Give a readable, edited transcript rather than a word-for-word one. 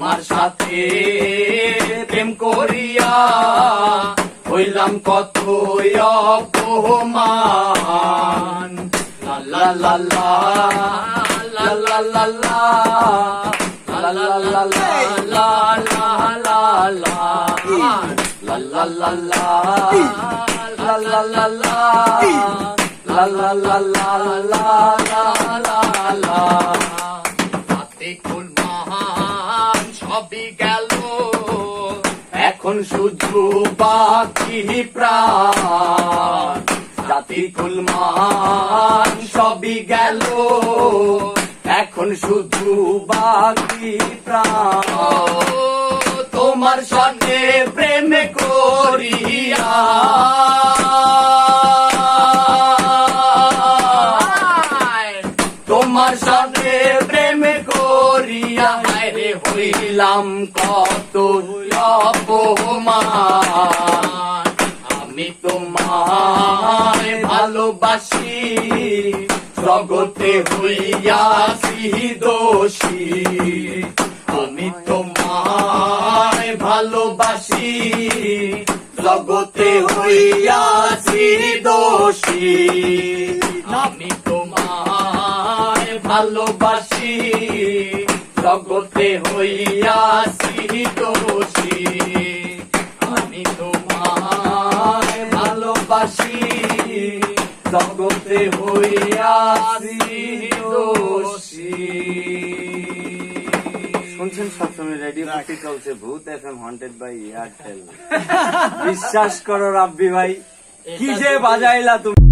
তোমার সাথে প্রেম করিয়া হইলাম কত অপমান। লা লা লা লা লা লা লা লা লা লা লা লা লা লা লা la la la la la la la la la la la la la la la হাতে কোন মহান সবই গেল এখন শুধু বাকি প্রাণ। জাতি কুল মহান সবই গেল এখন শুধু বাকি প্রাণ। তোমার সাথে প্রেম করিয়া তোমার সাথে প্রেম করিয়া রে হইলাম কত অপমান। আমি তোমায় ভালোবাসি জগতে হইয়াছি দোষী। আমি তোমায় ভালোবাসি জগতে হইয়াছি দোষী। আমি তোমায় ভালোবাসি জগতে হইয়াছি দোষী। আমি তোমায় ভালোবাসি জগতে হইয়াছি দোষী। শুনছেন সবসময় রেডিও পার্টি চলছে ভূত FM হন্টেড বাই এয়ারটেল। বিশ্বাস করো রাব্বি ভাই, কি যে বাজাইলা তুমি।